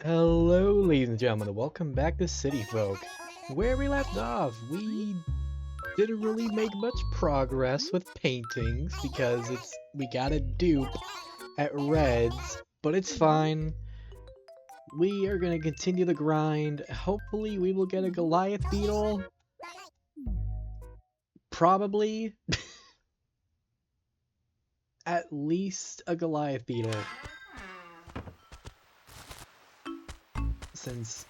Hello, ladies and gentlemen, and welcome back to City Folk. Where we left off, we didn't really make much progress with paintings because we got a dupe at Reds, but it's fine. We are gonna continue the grind. Hopefully, we will get a Goliath beetle. Probably. At least a Goliath beetle. Since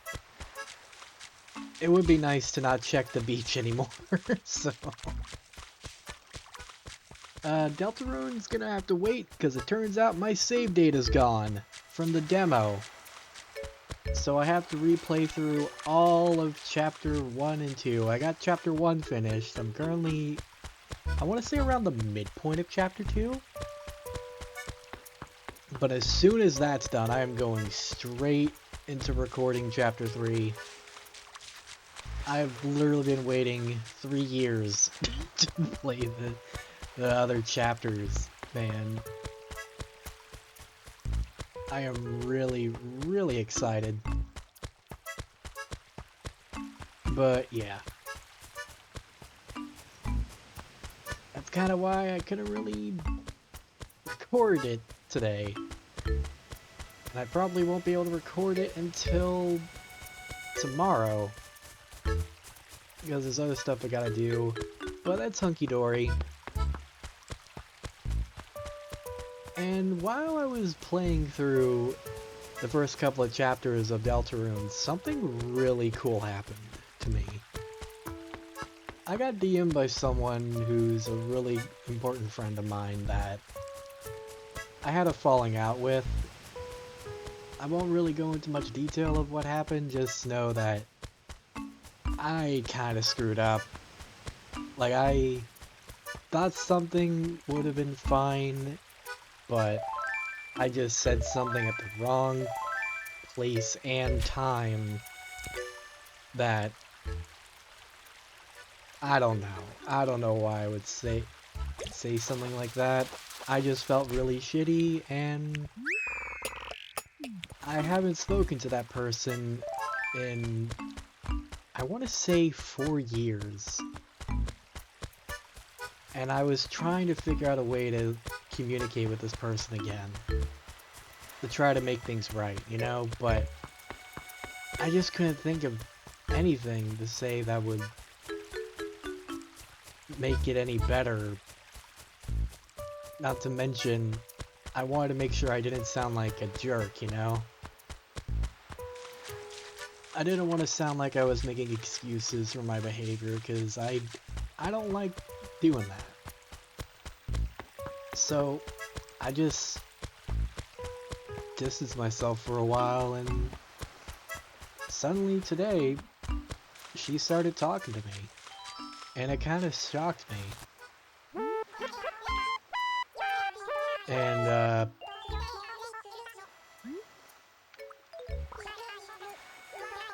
it would be nice to not check the beach anymore, so... Deltarune's gonna have to wait, because it turns out my save data's gone from the demo. So I have to replay through all of Chapter 1 and 2. I got Chapter 1 finished. I'm currently, I want to say around the midpoint of Chapter 2. But as soon as that's done, I am going straight into recording Chapter 3. I've literally been waiting 3 years to play the other chapters, man. I am really, really excited. But yeah. That's kind of why I couldn't really record it today. And I probably won't be able to record it until tomorrow. Because there's other stuff I gotta do. But that's hunky-dory. And while I was playing through the first couple of chapters of Deltarune, something really cool happened to me. I got DM'd by someone who's a really important friend of mine that I had a falling out with. I won't really go into much detail of what happened, just know that I kinda screwed up. Like, I thought something would have been fine, but I just said something at the wrong place and time that I don't know. I don't know why I would say something like that. I just felt really shitty, and I haven't spoken to that person in, I want to say 4 years. And I was trying to figure out a way to communicate with this person again. To try to make things right, you know? But I just couldn't think of anything to say that would make it any better. Not to mention, I wanted to make sure I didn't sound like a jerk, you know? I didn't want to sound like I was making excuses for my behavior, because I don't like doing that. So, I just distanced myself for a while, and suddenly today, she started talking to me. And it kind of shocked me. And,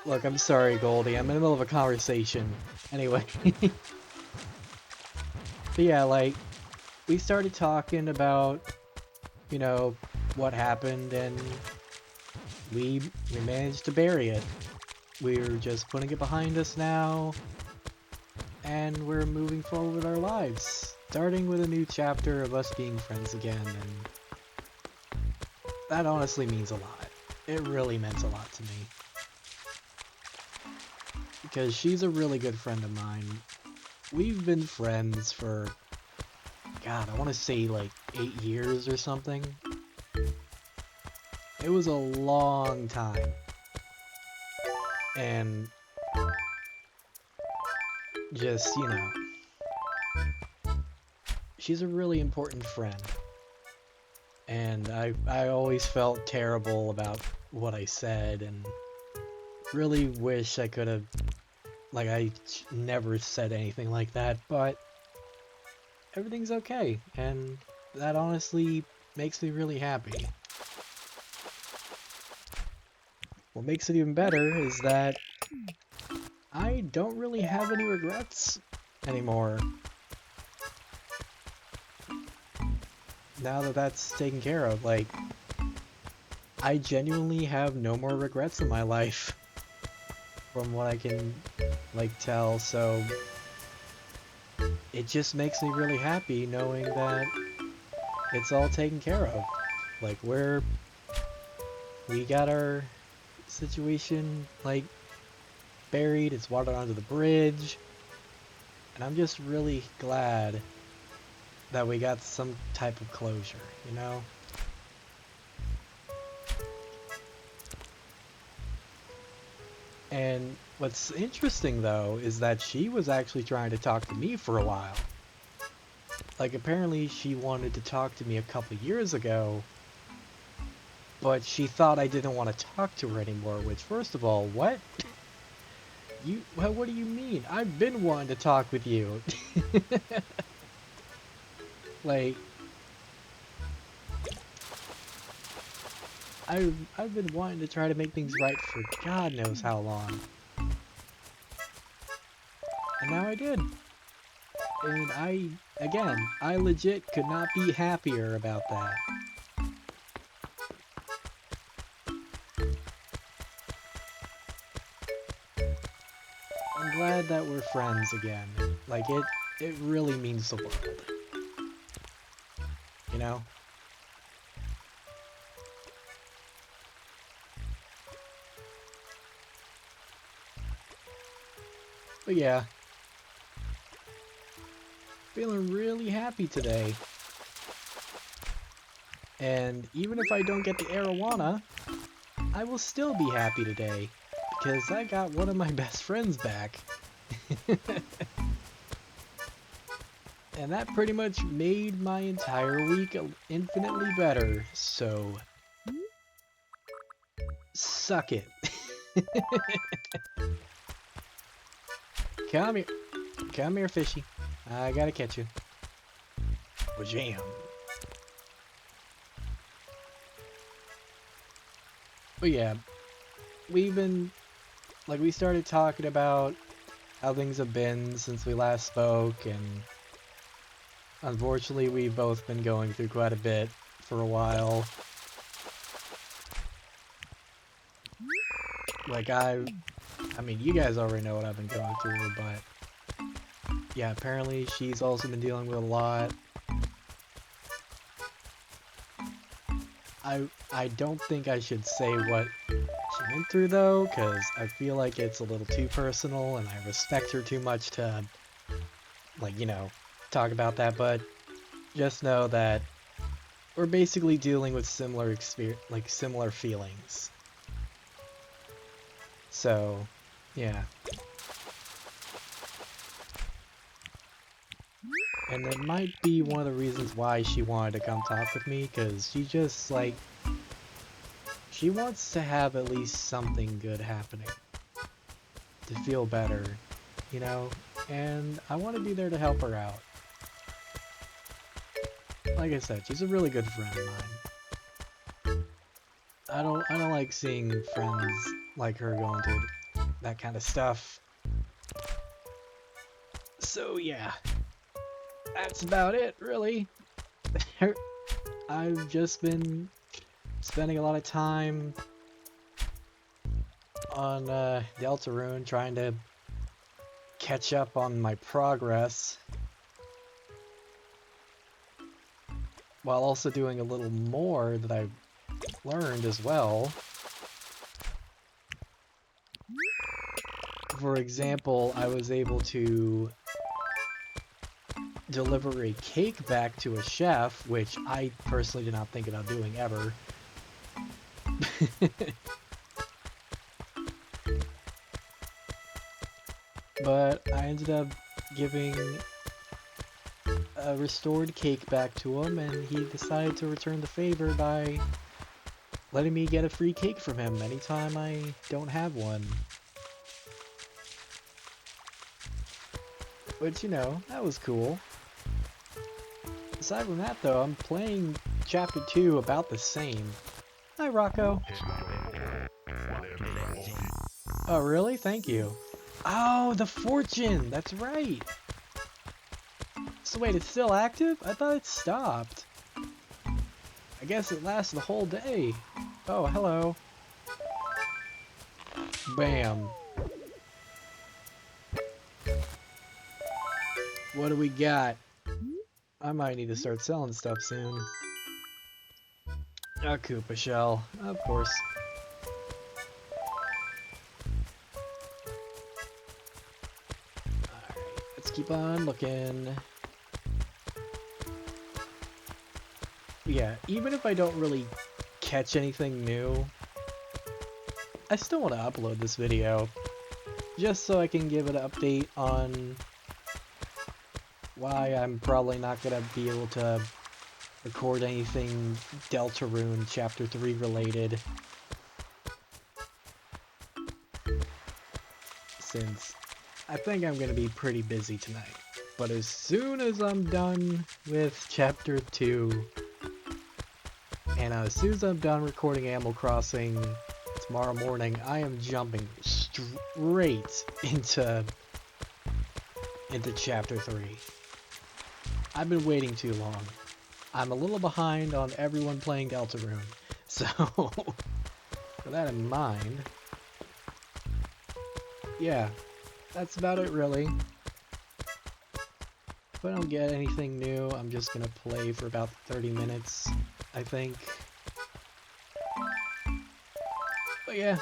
look, I'm sorry, Goldie. I'm in the middle of a conversation. Anyway. But yeah, like, we started talking about, you know, what happened, and we managed to bury it. We're just putting it behind us now, and we're moving forward with our lives. Starting with a new chapter of us being friends again, and that honestly means a lot. It really meant a lot to me. Because she's a really good friend of mine. We've been friends for, God, I want to say like 8 years or something. It was a long time. And just, you know, she's a really important friend. And I always felt terrible about what I said, and really wish I could have, like, I never said anything like that, but everything's okay, and that honestly makes me really happy. What makes it even better is that I don't really have any regrets anymore. Now that that's taken care of, like, I genuinely have no more regrets in my life, from what I can, like, tell, so it just makes me really happy knowing that it's all taken care of. Like, we got our situation, like, buried, it's watered onto the bridge, and I'm just really glad that we got some type of closure, you know? And what's interesting, though, is that she was actually trying to talk to me for a while. Like, apparently she wanted to talk to me a couple years ago, but she thought I didn't want to talk to her anymore, which, first of all, what? What do you mean? I've been wanting to talk with you. Like, I've been wanting to try to make things right for God knows how long. And now I did. And I legit could not be happier about that. I'm glad that we're friends again. Like, it really means the world. You know? But yeah. Feeling really happy today. And even if I don't get the arowana, I will still be happy today. Because I got one of my best friends back. And that pretty much made my entire week infinitely better, so suck it. Come here. Come here, fishy. I gotta catch you. Jam. But yeah, we started talking about how things have been since we last spoke, and unfortunately we've both been going through quite a bit for a while. Like, I mean, you guys already know what I've been going through, but yeah, apparently she's also been dealing with a lot. I don't think I should say what she went through, though, because I feel like it's a little too personal, and I respect her too much to, like, you know, talk about that, but just know that we're basically dealing with similar similar feelings. So, yeah. And it might be one of the reasons why she wanted to come talk with me, because she just, like, she wants to have at least something good happening to feel better, you know? And I want to be there to help her out. Like I said, she's a really good friend of mine. I don't like seeing friends like her going through that kind of stuff. So yeah, that's about it, really. I've just been spending a lot of time on Deltarune trying to catch up on my progress, while also doing a little more that I've learned as well. For example, I was able to deliver a cake back to a chef, which I personally did not think about doing ever. But I ended up giving a restored cake back to him, and he decided to return the favor by letting me get a free cake from him anytime I don't have one. Which, you know, that was cool. Aside from that, though, I'm playing Chapter 2 about the same. Hi, Rocco. Oh, really? Thank you. Oh, the fortune! That's right! So wait, it's still active? I thought it stopped. I guess it lasts the whole day. Oh, hello. Bam. What do we got? I might need to start selling stuff soon. A Koopa shell, of course. Alright, let's keep on looking. Yeah, even if I don't really catch anything new, I still want to upload this video, just so I can give an update on why I'm probably not going to be able to record anything Deltarune Chapter 3 related, since I think I'm going to be pretty busy tonight. But as soon as I'm done with Chapter 2, and as soon as I'm done recording Animal Crossing tomorrow morning, I am jumping straight into Chapter 3. I've been waiting too long. I'm a little behind on everyone playing Deltarune, so with that in mind, yeah, that's about it really. If I don't get anything new, I'm just gonna play for about 30 minutes, I think. But yeah.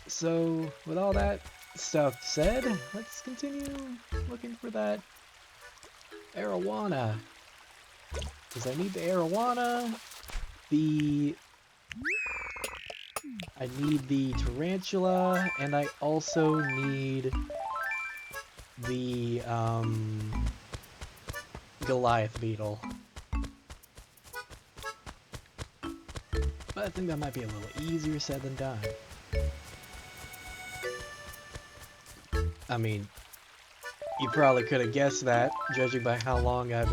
So, with all that stuff said, let's continue looking for that arowana. Because I need the arowana, I need the tarantula, and I also need the, Goliath beetle. But I think that might be a little easier said than done. I mean, you probably could have guessed that, judging by how long it's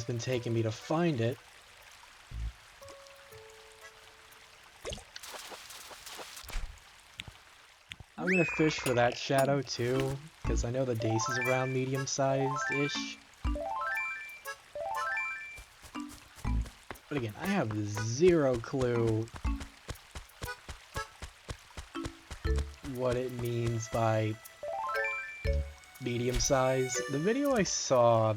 been taking me to find it. I'm gonna fish for that shadow too, because I know the dace is around medium-sized-ish. But again, I have zero clue what it means by medium size. The video I saw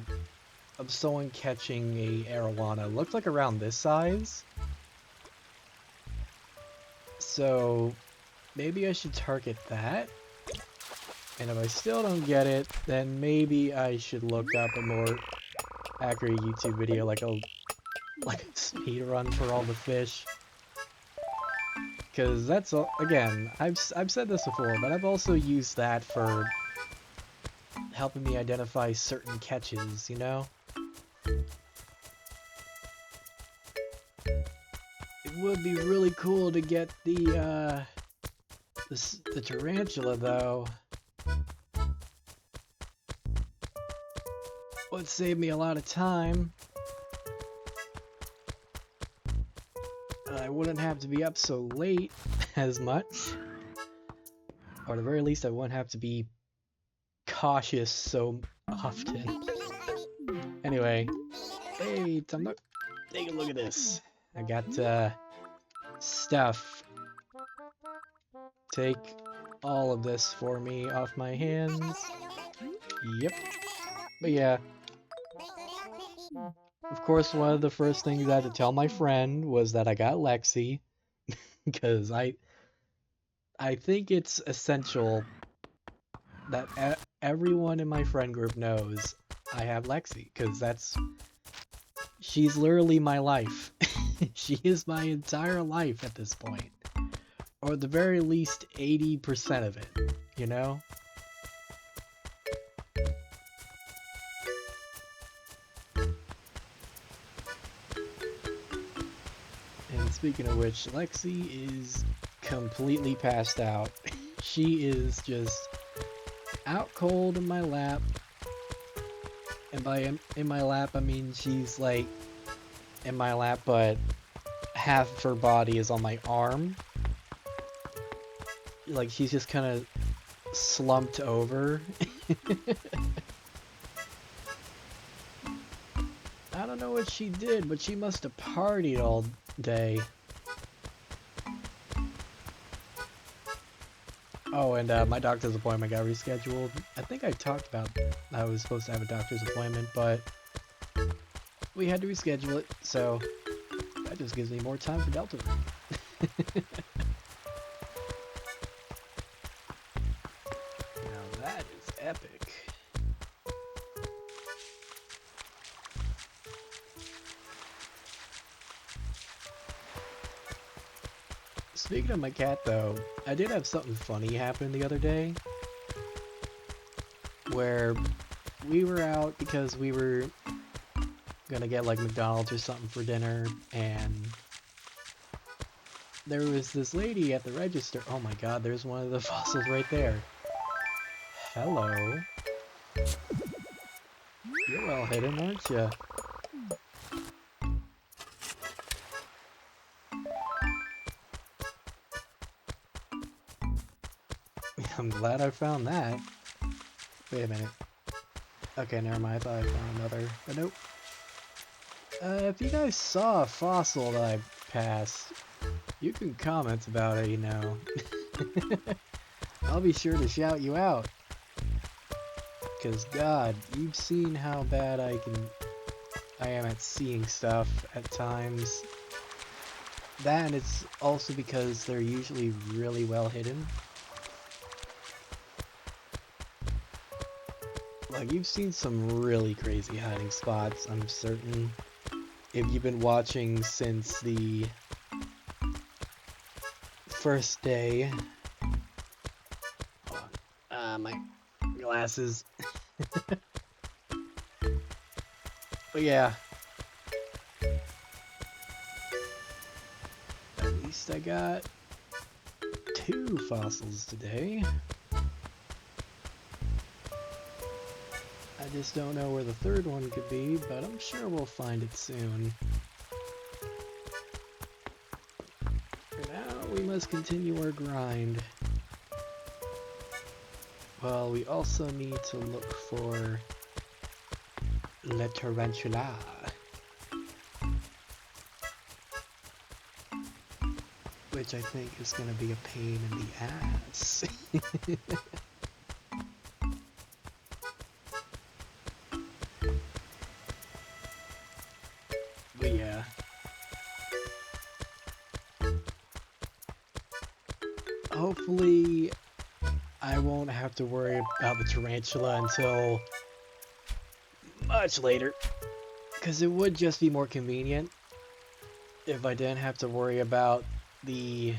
of someone catching a arowana looked like around this size. So maybe I should target that. And if I still don't get it, then maybe I should look up a more accurate YouTube video, like a speed run for all the fish. Because that's, again, I've said this before, but I've also used that for helping me identify certain catches, you know? It would be really cool to get the tarantula, though. Would save me a lot of time. I wouldn't have to be up so late as much. Or at the very least, I wouldn't have to be cautious so often. Anyway, hey, Tumnuk, take a look at this. I got, stuff. Take all of this for me off my hands. Yep. But yeah. Of course, one of the first things I had to tell my friend was that I got Lexi. Because I think it's essential that everyone in my friend group knows I have Lexi. Because she's literally my life. She is my entire life at this point. Or at the very least, 80% of it, you know? And speaking of which, Lexi is completely passed out. She is just out cold in my lap. And by in my lap, I mean she's like in my lap, but half of her body is on my arm. Like, she's just kind of slumped over. I don't don't know what she did, but she must have partied all day. Oh, and my doctor's appointment got rescheduled. I think I talked about I was supposed to have a doctor's appointment, but we had to reschedule it, so that just gives me more time for Delta Rune. Now that is epic. Speaking of my cat, though, I did have something funny happen the other day, where we were out because we were gonna get like McDonald's or something for dinner, and there was this lady at the register. Oh my god, there's one of the fossils right there. Hello. You're well hidden, aren't you? I'm glad I found that. Wait a minute. Okay, never mind. I thought I found another, but nope. If you guys saw a fossil that I passed, you can comment about it, you know. I'll be sure to shout you out. Cause God, you've seen how bad I am at seeing stuff at times. That, and it's also because they're usually really well hidden. Like, you've seen some really crazy hiding spots, I'm certain. If you've been watching since the first day. Hold on. My glasses. But yeah. At least I got 2 fossils today. I just don't know where the 3rd one could be, but I'm sure we'll find it soon. For now, we must continue our grind. Well, we also need to look for the tarantula. Which I think is going to be a pain in the ass. But yeah. Hopefully, I won't have to worry about the tarantula until much later. Because it would just be more convenient if I didn't have to worry about the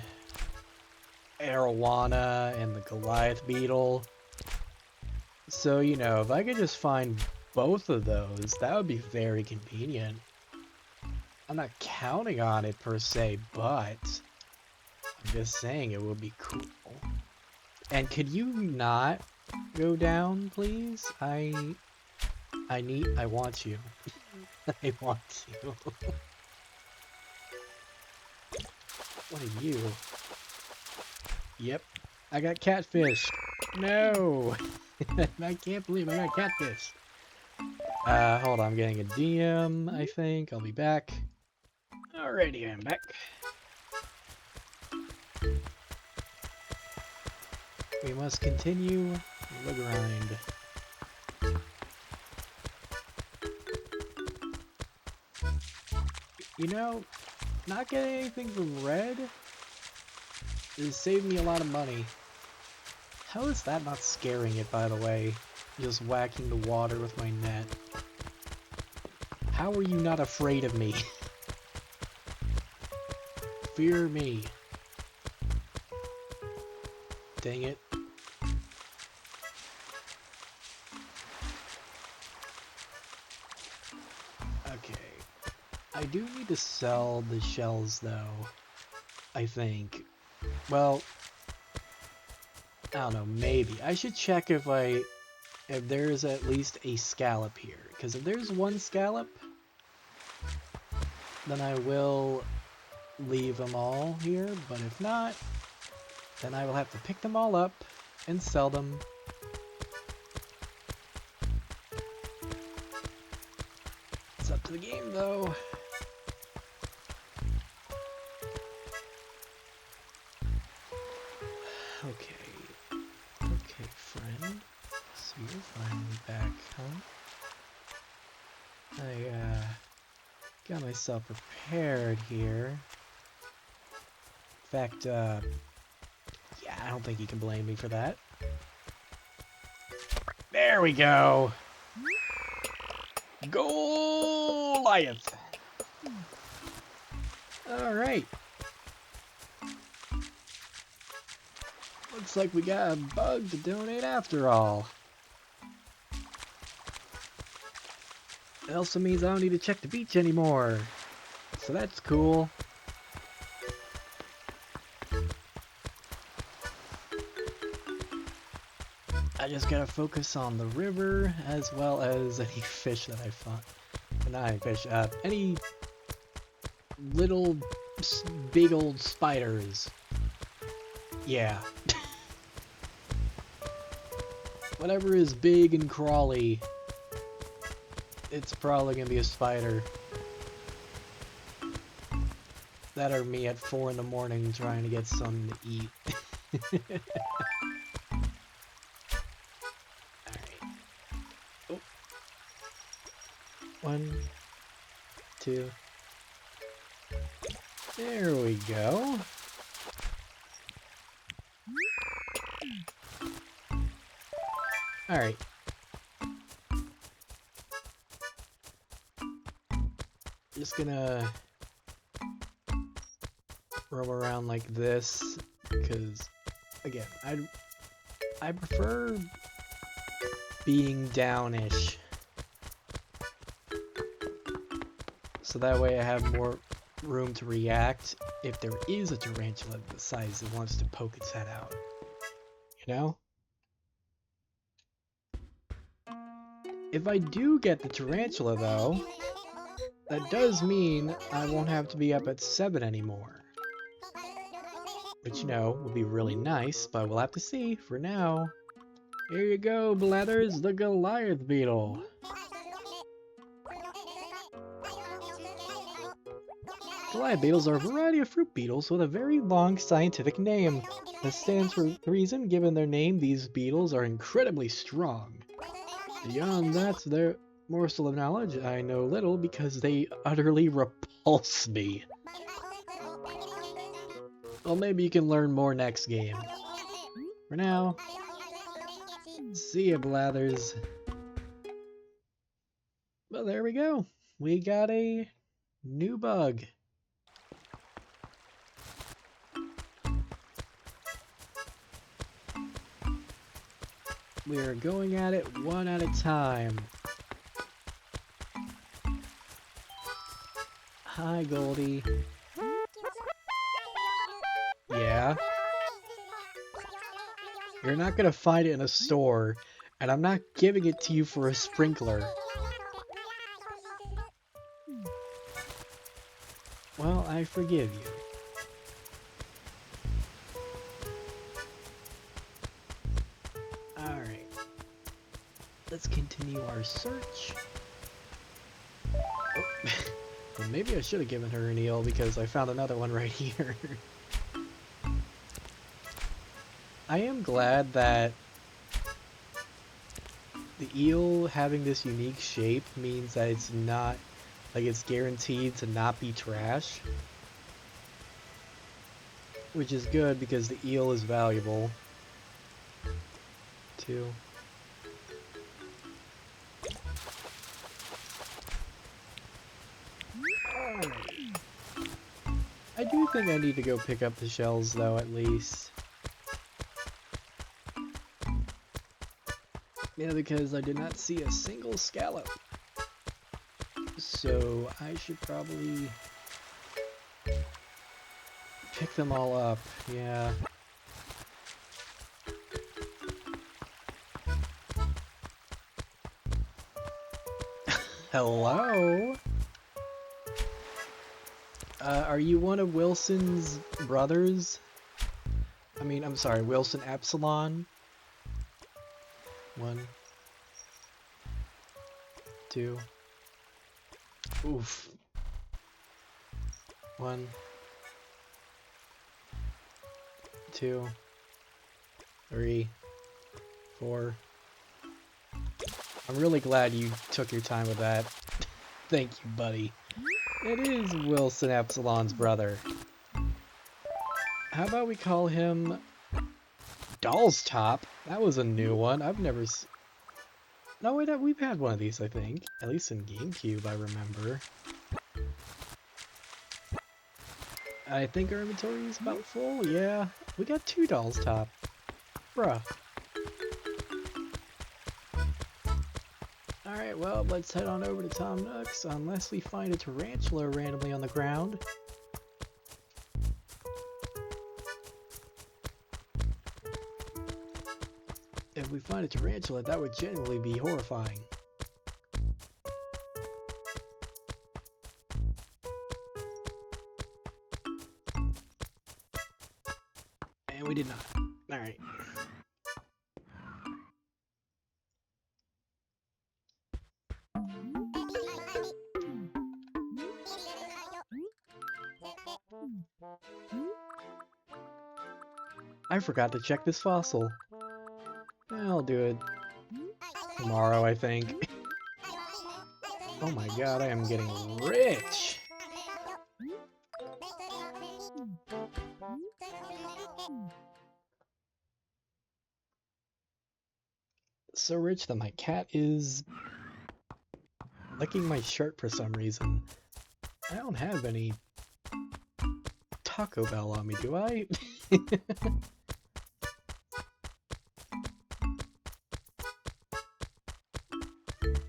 arowana and the Goliath beetle. So, you know, if I could just find both of those, that would be very convenient. I'm not counting on it per se, but I'm just saying it would be cool. And could you not go down, please? I want you. I want you. What are you? Yep, I got catfish. No! I can't believe I got catfish. Hold on, I'm getting a DM, I think. I'll be back. Alrighty, I'm back. We must continue the grind. You know, not getting anything from red is saving me a lot of money. How is that not scaring it, by the way? Just whacking the water with my net. How are you not afraid of me? Fear me. Dang it. Okay. I do need to sell the shells, though. I think. Well, I don't know, maybe. I should check if there's at least a scallop here. Because if there's one scallop, then I will leave them all here. But if not, then I will have to pick them all up and sell them. It's up to the game, though. Okay. Okay, friend. So you're finally back, huh? I, got myself prepared here. In fact, yeah, I don't think you can blame me for that. There we go! Goliath! Alright. Looks like we got a bug to donate after all. It also means I don't need to check the beach anymore. So that's cool. I just gotta focus on the river as well as any fish that I find. Not any fish, any little big old spiders. Yeah. Whatever is big and crawly, it's probably gonna be a spider. That or me at 4 in the morning trying to get something to eat. Alright. Oh. 1, 2. There we go. Alright. Just gonna roam around like this because, again, I prefer being downish, so that way I have more room to react if there is a tarantula the size that wants to poke its head out, you know? If I do get the tarantula though, that does mean I won't have to be up at 7 anymore. Which, you know, will be really nice, but we'll have to see. For now, here you go, Blathers, the Goliath beetle. Goliath beetles are a variety of fruit beetles with a very long scientific name. This stands for a reason. Given their name, these beetles are incredibly strong. Beyond that, their morsel of knowledge, I know little because they utterly repulse me. Well, maybe you can learn more next game. For now, see ya, Blathers. Well, there we go. We got a new bug. We're going at it one at a time. Hi, Goldie. Yeah? You're not gonna find it in a store, and I'm not giving it to you for a sprinkler. Well, I forgive you. Alright. Let's continue our search. Oh. Well, maybe I should have given her an eel because I found another one right here. I am glad that the eel having this unique shape means that it's not, like, it's guaranteed to not be trash. Which is good because the eel is valuable. 2. I do think I need to go pick up the shells though, at least. Yeah, because I did not see a single scallop. So I should probably pick them all up, yeah. Hello? Are you one of Wilson's brothers? I mean, I'm sorry, Wilson Epsilon? 1, 2. Oof. 1, 2, 3, 4. I'm really glad you took your time with that. Thank you, buddy. It is Wilson Epsilon's brother. How about we call him Doll's Top? That was a new one. I've never No, wait, we've had one of these, I think. At least in GameCube, I remember. I think our inventory is about full. Yeah, we got 2 Doll's Top. Bruh. Alright, well, let's head on over to Tom Nook's, unless we find a tarantula randomly on the ground. If we find a tarantula, that would genuinely be horrifying. And we did not. Alright. I forgot to check this fossil. I'll do it tomorrow, I think. Oh my god, I am getting rich! So rich that my cat is licking my shirt for some reason. I don't have any Taco Bell on me, do I?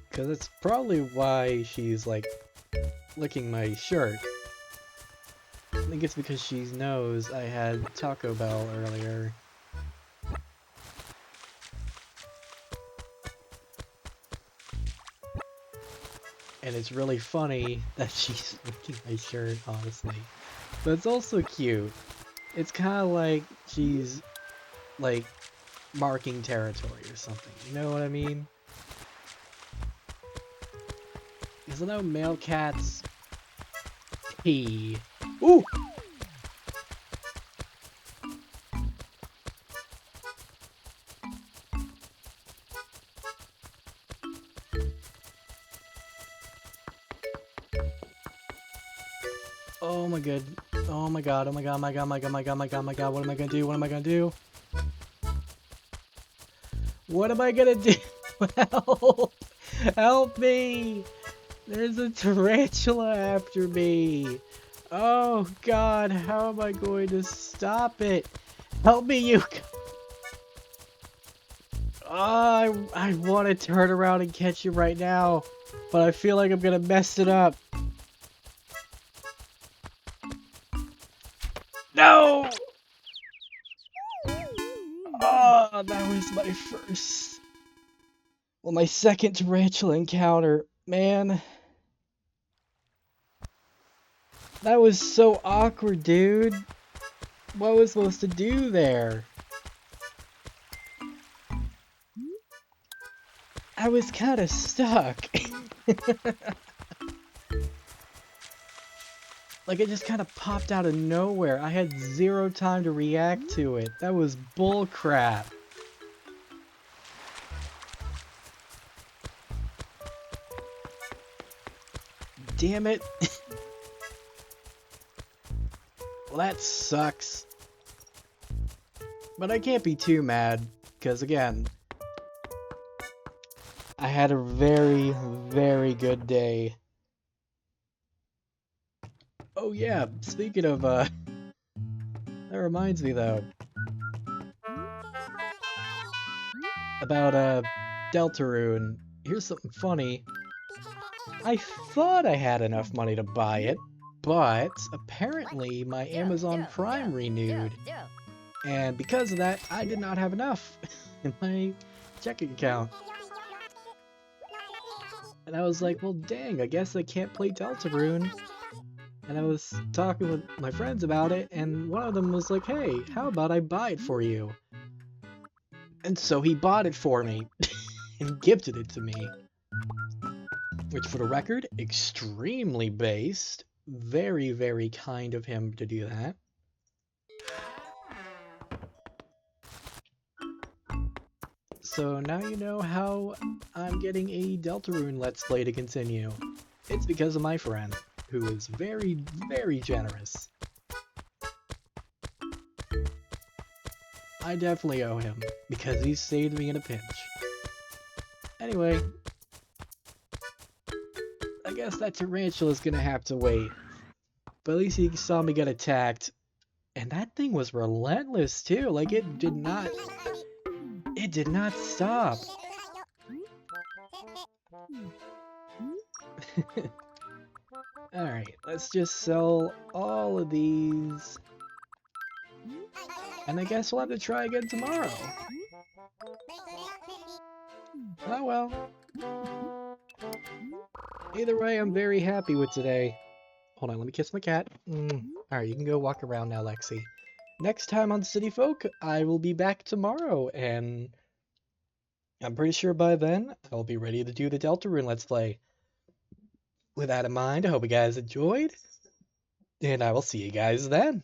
Because that's probably why she's, like, licking my shirt. I think it's because she knows I had Taco Bell earlier. And it's really funny that she's licking my shirt, honestly. But it's also cute. It's kind of like she's, like, marking territory or something. You know what I mean? Because I know male cats pee. Ooh! Oh my god. Oh my god, oh my god, oh my god, oh my god, oh my god, oh my god, oh my god, what am I gonna do? What am I gonna do? What am I gonna do? Help! Help me! There's a tarantula after me! Oh god, how am I going to stop it? Help me, you! Oh, I want to turn around and catch you right now, but I feel like I'm gonna mess it up. No! Oh, that was my first... Well, my second tarantula encounter. Man. That was so awkward, dude. What was I supposed to do there? I was kind of stuck. Like, it just kind of popped out of nowhere. I had 0 time to react to it. That was bull crap. Damn it. Well, that sucks. But I can't be too mad, because again, I had a very, very good day. Oh yeah, speaking of, that reminds me though. About, Deltarune. Here's something funny. I thought I had enough money to buy it, but apparently my Amazon Prime renewed. And because of that, I did not have enough in my checking account. And I was like, well dang, I guess I can't play Deltarune. And I was talking with my friends about it, and one of them was like, hey, how about I buy it for you? And so he bought it for me, and gifted it to me. which for the record, extremely based. Very, very kind of him to do that. So now you know how I'm getting a Deltarune Let's Play to continue. It's because of my friend, who is very, very generous. I definitely owe him, because he saved me in a pinch. Anyway, I guess that tarantula's gonna have to wait. But at least he saw me get attacked. And that thing was relentless too, like it did not stop. Alright, let's just sell all of these. And I guess we'll have to try again tomorrow. Oh well. Either way, I'm very happy with today. Hold on, let me kiss my cat. Alright, you can go walk around now, Lexi. Next time on City Folk, I will be back tomorrow, and I'm pretty sure by then, I'll be ready to do the Deltarune Let's Play. With that in mind, I hope you guys enjoyed, and I will see you guys then.